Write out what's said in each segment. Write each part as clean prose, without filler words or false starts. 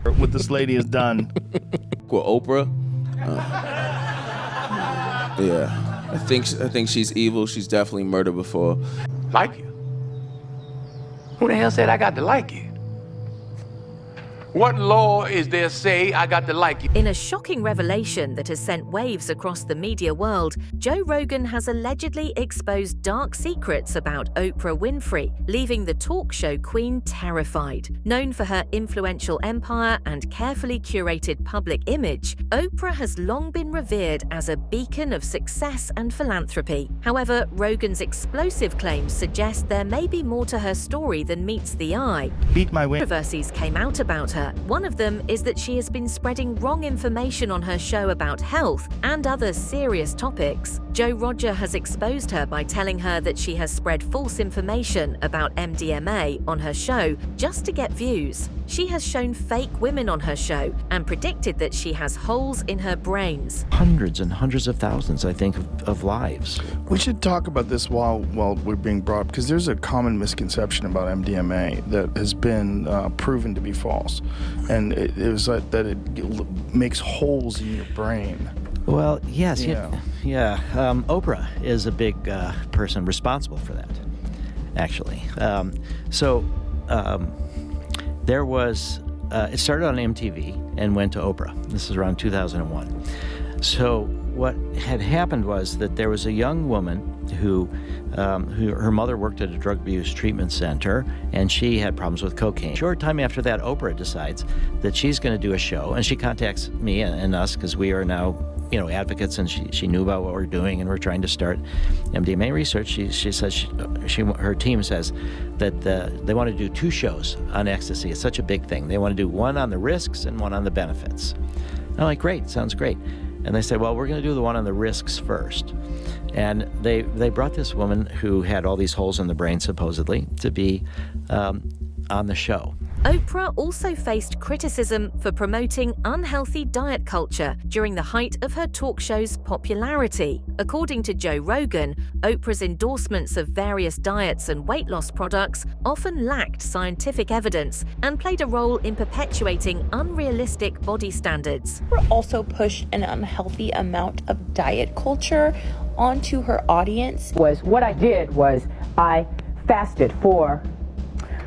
what this lady has done. With Oprah, yeah, I think she's evil. She's definitely murdered before. Like you? Who the hell said I got to like you? What law is there say I got to like you? In a shocking revelation that has sent waves across the media world, Joe Rogan has allegedly exposed dark secrets about Oprah Winfrey, leaving the talk show queen terrified. Known for her influential empire and carefully curated public image, Oprah has long been revered as a beacon of success and philanthropy. However, Rogan's explosive claims suggest there may be more to her story than meets the eye. Beat my win. Controversies came out about her. One of them is that she has been spreading wrong information on her show about health and other serious topics. Joe Rogan has exposed her by telling her that she has spread false information about MDMA on her show just to get views. She has shown fake women on her show and predicted that she has holes in her brains. Hundreds and hundreds of thousands, I think, of lives. We should talk about this while we're being brought up, because there's a common misconception about MDMA that has been proven to be false. And it was like that it makes holes in your brain. Well, yes. Yeah. Oprah is a big person responsible for that, actually. There was, it started on MTV and went to Oprah. This is around 2001. So what had happened was that there was a young woman who her mother worked at a drug abuse treatment center, and she had problems with cocaine. Short time after that, Oprah decides that she's going to do a show, and she contacts me and us because we are now, advocates, and she knew about what we're doing, and we're trying to start MDMA research. She says her team says that they want to do 2 shows on ecstasy. It's such a big thing. They want to do one on the risks and one on the benefits. I'm like, great, sounds great. And they said, well, we're going to do the one on the risks first. And they brought this woman who had all these holes in the brain, supposedly, to be on the show. Oprah also faced criticism for promoting unhealthy diet culture during the height of her talk show's popularity. According to Joe Rogan, Oprah's endorsements of various diets and weight loss products often lacked scientific evidence and played a role in perpetuating unrealistic body standards. Oprah also pushed an unhealthy amount of diet culture onto her audience. What I did was I fasted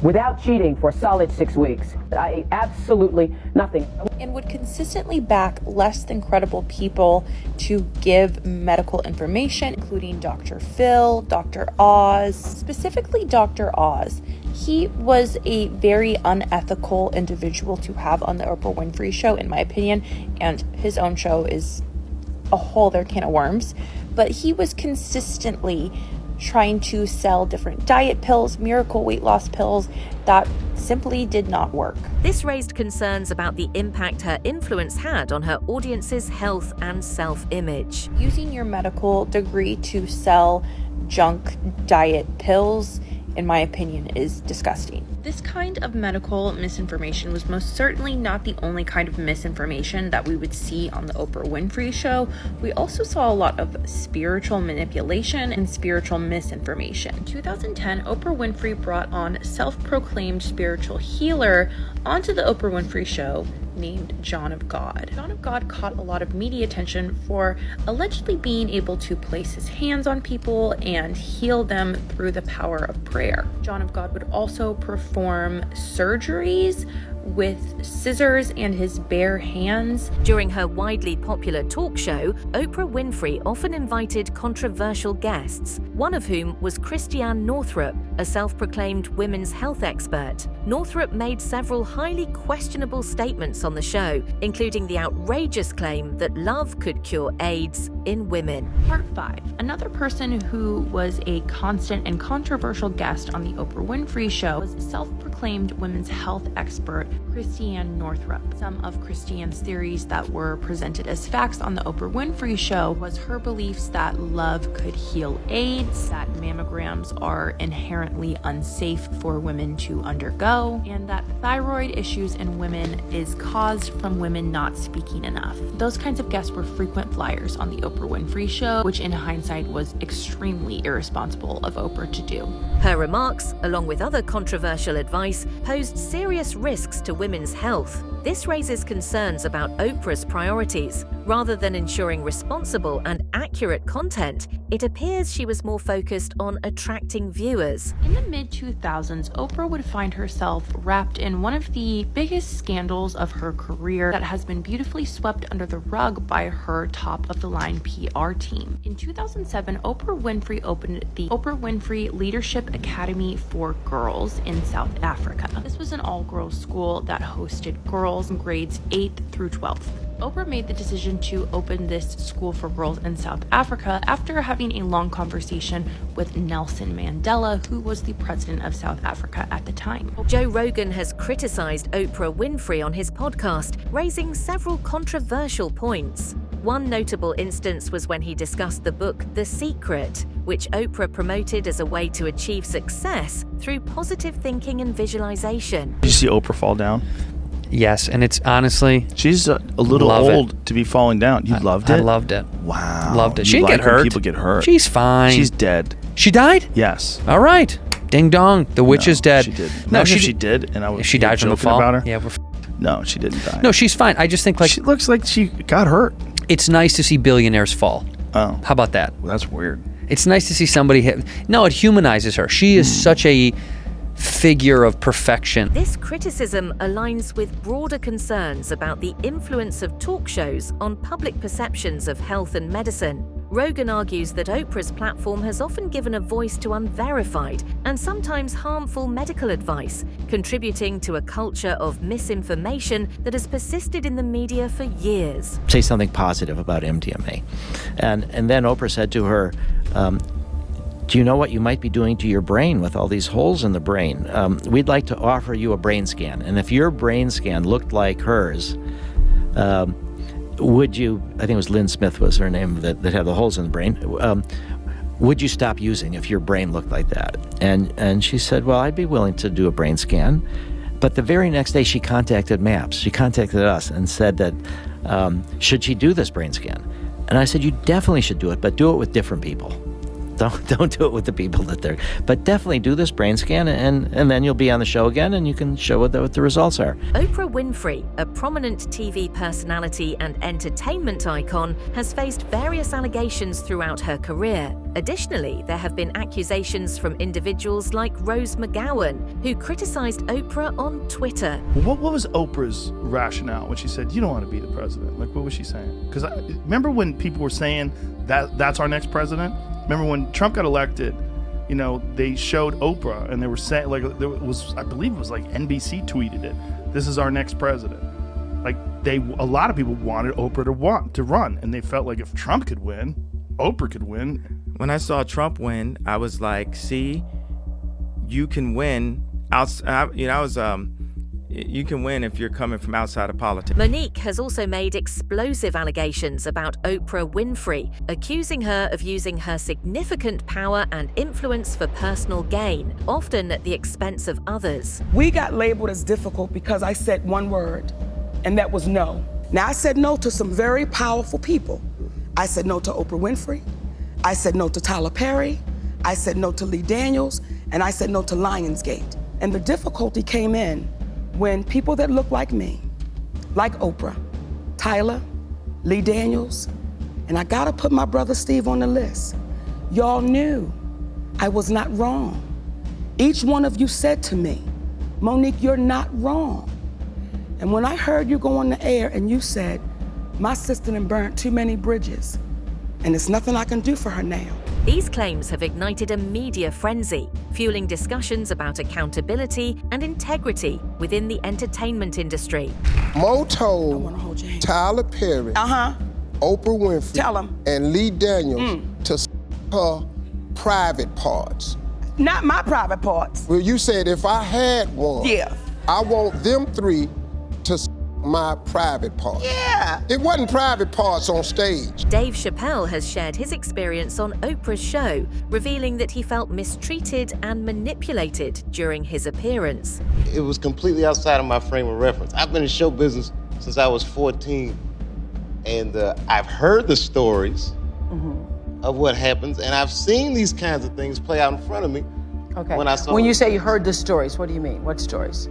without cheating for a solid 6 weeks. I ate absolutely nothing. And would consistently back less than credible people to give medical information, including Dr. Phil, Dr. Oz, specifically Dr. Oz. He was a very unethical individual to have on the Oprah Winfrey Show, in my opinion, and his own show is a whole other can of worms. But he was consistently trying to sell different diet pills, miracle weight loss pills that simply did not work. This raised concerns about the impact her influence had on her audience's health and self-image. Using your medical degree to sell junk diet pills, in my opinion, is disgusting. This kind of medical misinformation was most certainly not the only kind of misinformation that we would see on the Oprah Winfrey Show. We also saw a lot of spiritual manipulation and spiritual misinformation. In 2010, Oprah Winfrey brought on self-proclaimed spiritual healer onto the Oprah Winfrey Show named John of God. John of God caught a lot of media attention for allegedly being able to place his hands on people and heal them through the power of prayer. John of God would also perform surgeries with scissors and his bare hands. During her widely popular talk show, Oprah Winfrey often invited controversial guests, one of whom was Christiane Northrup, a self-proclaimed women's health expert. Northrup made several highly questionable statements on the show, including the outrageous claim that love could cure AIDS in women. Part 5. Another person who was a constant and controversial guest on the Oprah Winfrey Show was self-proclaimed women's health expert Christiane Northrup. Some of Christiane's theories that were presented as facts on the Oprah Winfrey Show was her beliefs that love could heal AIDS, that mammograms are inherently inherently unsafe for women to undergo, and that thyroid issues in women is caused from women not speaking enough. Those kinds of guests were frequent flyers on the Oprah Winfrey Show, which in hindsight was extremely irresponsible of Oprah to do. Her remarks, along with other controversial advice, posed serious risks to women's health. This raises concerns about Oprah's priorities. Rather than ensuring responsible and accurate content, it appears she was more focused on attracting viewers. In the mid-2000s, Oprah would find herself wrapped in one of the biggest scandals of her career that has been beautifully swept under the rug by her top-of-the-line PR team. In 2007, Oprah Winfrey opened the Oprah Winfrey Leadership Academy for Girls in South Africa. This was an all-girls school that hosted girls in grades 8th through 12th. Oprah made the decision to open this school for girls in South Africa after having a long conversation with Nelson Mandela, who was the president of South Africa at the time. Joe Rogan has criticized Oprah Winfrey on his podcast, raising several controversial points. One notable instance was when he discussed the book The Secret, which Oprah promoted as a way to achieve success through positive thinking and visualization. Did you see Oprah fall down? Yes, and it's honestly... She's a little old to be falling down. You loved it? I loved it. Wow. Loved it. You She didn't like get when hurt. people get hurt. She's fine. She's dead. She died? Yes. All right. Ding dong. The witch is dead. She did. No, Imagine if she did, and I was if she died from the joking fall. about her. Yeah, No, she didn't die. no, she's fine. I just think like She looks like she got hurt. it's nice to see billionaires fall. Oh, How about that? well, that's weird. It's nice to see somebody hit. No, it humanizes her. She is such a figure of perfection. This criticism aligns with broader concerns about the influence of talk shows on public perceptions of health and medicine. Rogan argues that Oprah's platform has often given a voice to unverified and sometimes harmful medical advice, contributing to a culture of misinformation that has persisted in the media for years. Say something positive about MDMA. And then Oprah said to her, do you know what you might be doing to your brain with all these holes in the brain? We'd like to offer you a brain scan. And if your brain scan looked like hers, would you, I think it was Lynn Smith was her name that had the holes in the brain, would you stop using if your brain looked like that? And she said, well, I'd be willing to do a brain scan. But the very next day she contacted MAPS. She contacted us and said that, should she do this brain scan? And I said, you definitely should do it, but do it with different people. Don't do it with the people that they're, but definitely do this brain scan and then you'll be on the show again and you can show what the results are. Oprah Winfrey, a prominent TV personality and entertainment icon, has faced various allegations throughout her career. Additionally, there have been accusations from individuals like Rose McGowan, who criticized Oprah on Twitter. What was Oprah's rationale when she said, you don't want to be the president? Like, what was she saying? Because remember when people were saying that's our next president? Remember when Trump got elected, you know, they showed Oprah and they were saying, like, there was, I believe it was like NBC tweeted it, this is our next president. Like, a lot of people wanted Oprah to run, and they felt like if Trump could win, Oprah could win. When I saw Trump win, I was like, see, you can win outside. You can win if you're coming from outside of politics. Monique has also made explosive allegations about Oprah Winfrey, accusing her of using her significant power and influence for personal gain, often at the expense of others. We got labeled as difficult because I said one word, and that was no. Now, I said no to some very powerful people. I said no to Oprah Winfrey. I said no to Tyler Perry. I said no to Lee Daniels. And I said no to Lionsgate. And the difficulty came in when people that look like me, like Oprah, Tyler, Lee Daniels, and I gotta put my brother Steve on the list, y'all knew I was not wrong. Each one of you said to me, Monique, you're not wrong. And when I heard you go on the air and you said, my sister done burnt too many bridges, and there's nothing I can do for her now. These claims have ignited a media frenzy, fueling discussions about accountability and integrity within the entertainment industry. Mo told Tyler Perry, Oprah Winfrey, Tell him. and Lee Daniels to her private parts. Not my private parts. Well, you said if I had one, Yeah. I want them three to my private parts. Yeah. It wasn't private parts on stage. Dave Chappelle has shared his experience on Oprah's show, revealing that he felt mistreated and manipulated during his appearance. It was completely outside of my frame of reference. I've been in show business since I was 14, and I've heard the stories of what happens, and I've seen these kinds of things play out in front of me. Okay. When you say you heard the stories, what do you mean? What stories?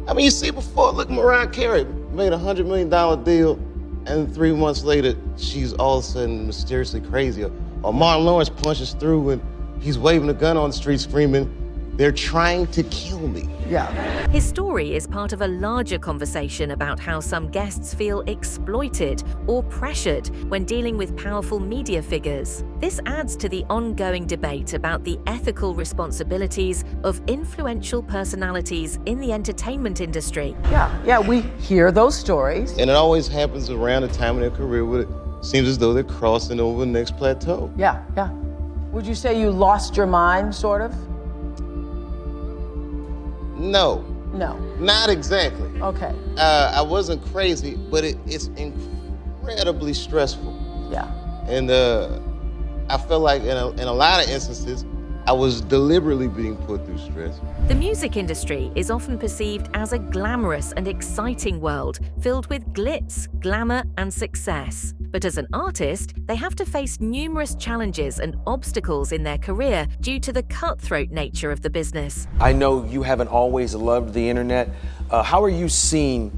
I mean, you see before, look, Mariah Carey made a $100 million deal, and 3 months later, she's all of a sudden mysteriously crazy. Or Martin Lawrence punches through and he's waving a gun on the street screaming, "They're trying to kill me." Yeah. His story is part of a larger conversation about how some guests feel exploited or pressured when dealing with powerful media figures. This adds to the ongoing debate about the ethical responsibilities of influential personalities in the entertainment industry. Yeah, we hear those stories. And it always happens around the time in their career where it seems as though they're crossing over the next plateau. Yeah. Would you say you lost your mind, sort of? No. No. Not exactly. Okay. I wasn't crazy, but it's incredibly stressful. Yeah. And I felt like in a lot of instances, I was deliberately being put through stress. The music industry is often perceived as a glamorous and exciting world filled with glitz, glamour, and success. But as an artist, they have to face numerous challenges and obstacles in their career due to the cutthroat nature of the business. I know you haven't always loved the internet. How are you seeing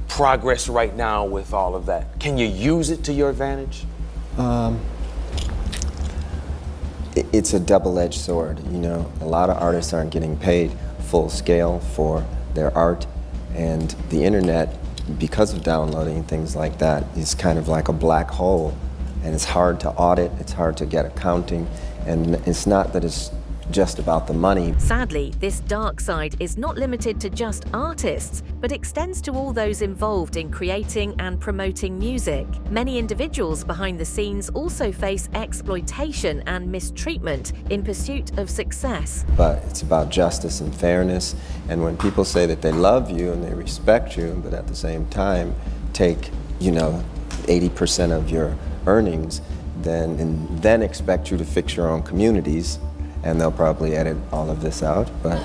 progress right now with all of that? Can you use it to your advantage? It's a double-edged sword, you know. A lot of artists aren't getting paid full scale for their art, and the internet, because of downloading and things like that, is kind of like a black hole, and it's hard to audit, it's hard to get accounting, and it's not that it's just about the money. Sadly, this dark side is not limited to just artists, but extends to all those involved in creating and promoting music. Many individuals behind the scenes also face exploitation and mistreatment in pursuit of success. But it's about justice and fairness, and when people say that they love you and they respect you, but at the same time take, 80% of your earnings, then expect you to fix your own communities, and they'll probably edit all of this out, but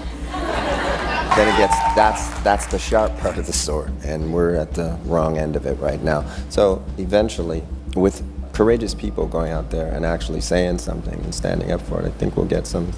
then it gets, that's the sharp part of the sword, and we're at the wrong end of it right now. So eventually, with courageous people going out there and actually saying something and standing up for it, I think we'll get some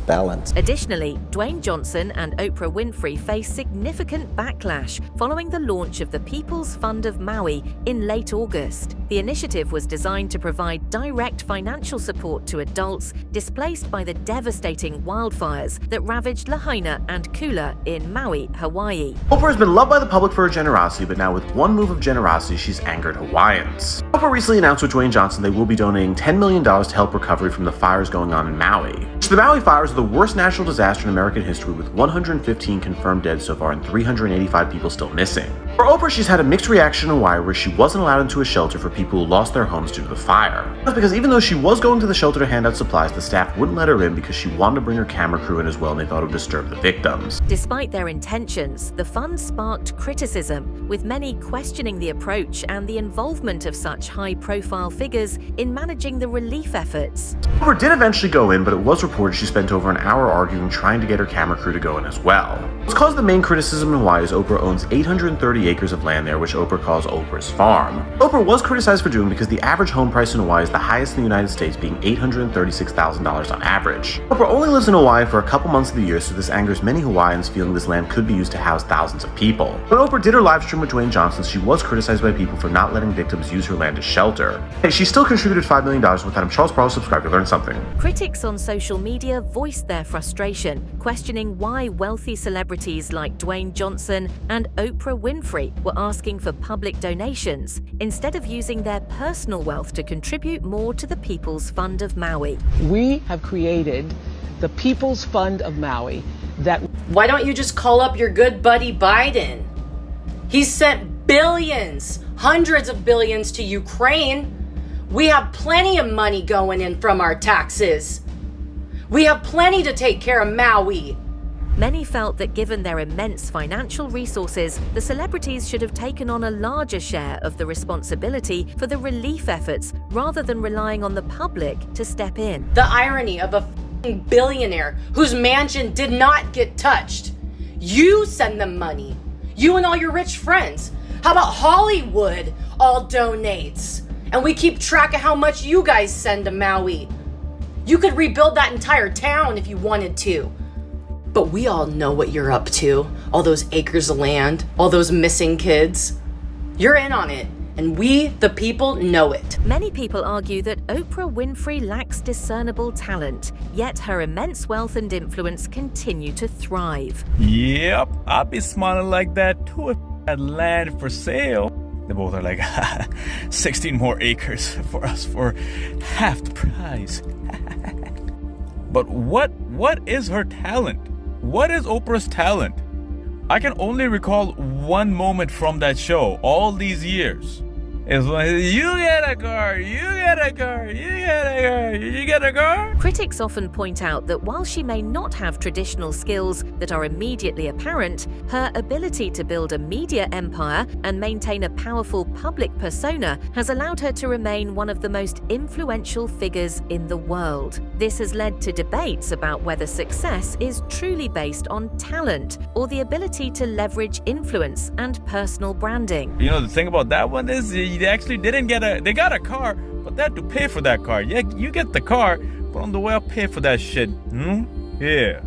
balance. Additionally, Dwayne Johnson and Oprah Winfrey face significant backlash following the launch of the People's Fund of Maui in late August. The initiative was designed to provide direct financial support to adults displaced by the devastating wildfires that ravaged Lahaina and Kula in Maui, Hawaii. Oprah has been loved by the public for her generosity, but now with one move of generosity, she's angered Hawaiians. Oprah recently announced with Dwayne Johnson they will be donating $10 million to help recovery from the fires going on in Maui. The Maui fires are the worst natural disaster in American history, with 115 confirmed dead so far and 385 people still missing. For Oprah, she's had a mixed reaction in Hawaii, where she wasn't allowed into a shelter for people who lost their homes due to the fire. That's because even though she was going to the shelter to hand out supplies, the staff wouldn't let her in because she wanted to bring her camera crew in as well, and they thought it would disturb the victims. Despite their intentions, the fund sparked criticism, with many questioning the approach and the involvement of such high-profile figures in managing the relief efforts. Oprah did eventually go in, but it was reported she spent over an hour arguing trying to get her camera crew to go in as well. What's caused the main criticism in Hawaii is Oprah owns 830 acres of land there, which Oprah calls Oprah's farm. Oprah was criticized for doing because the average home price in Hawaii is the highest in the United States, being $836,000 on average. Oprah only lives in Hawaii for a couple months of the year, so this angers many Hawaiians, feeling this land could be used to house thousands of people. When Oprah did her live stream with Dwayne Johnson, she was criticized by people for not letting victims use her land as shelter. Hey, she still contributed $5 million. With that, I'm Charles Barlow. Subscribe to learn something. Critics on social media voiced their frustration, questioning why wealthy celebrities like Dwayne Johnson and Oprah Winfrey were asking for public donations instead of using their personal wealth to contribute more to the People's Fund of Maui. We have created the People's Fund of Maui that... Why don't you just call up your good buddy Biden? He's sent billions, hundreds of billions to Ukraine. We have plenty of money going in from our taxes. We have plenty to take care of Maui. Many felt that given their immense financial resources, the celebrities should have taken on a larger share of the responsibility for the relief efforts rather than relying on the public to step in. The irony of a billionaire whose mansion did not get touched. You send them money. You and all your rich friends. How about Hollywood all donates? And we keep track of how much you guys send to Maui. You could rebuild that entire town if you wanted to. But we all know what you're up to. All those acres of land, all those missing kids. You're in on it, and we, the people, know it. Many people argue that Oprah Winfrey lacks discernible talent, yet her immense wealth and influence continue to thrive. Yep, I'd be smiling like that too if I had land for sale. They both are like, 16 more acres for us for half the price. But what is her talent? What is Oprah's talent? I can only recall one moment from that show all these years. It's when you get a car, you get a car, you get a car, you get a car. Critics often point out that while she may not have traditional skills that are immediately apparent, her ability to build a media empire and maintain a powerful public persona has allowed her to remain one of the most influential figures in the world. This has led to debates about whether success is truly based on talent or the ability to leverage influence and personal branding. You know, the thing about that one is they actually didn't they got a car, but they had to pay for that car. Yeah, you get the car, but on the way I'll pay for that shit. Yeah.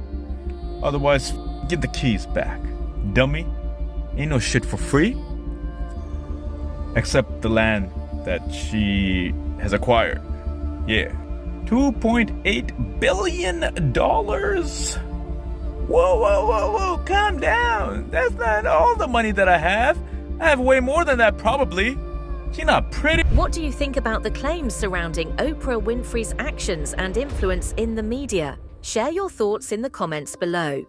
Otherwise, get the keys back. Dummy. Ain't no shit for free. Except the land that she has acquired. Yeah. $2.8 billion? Whoa, calm down. That's not all the money that I have. I have way more than that, probably. She's not pretty. What do you think about the claims surrounding Oprah Winfrey's actions and influence in the media? Share your thoughts in the comments below.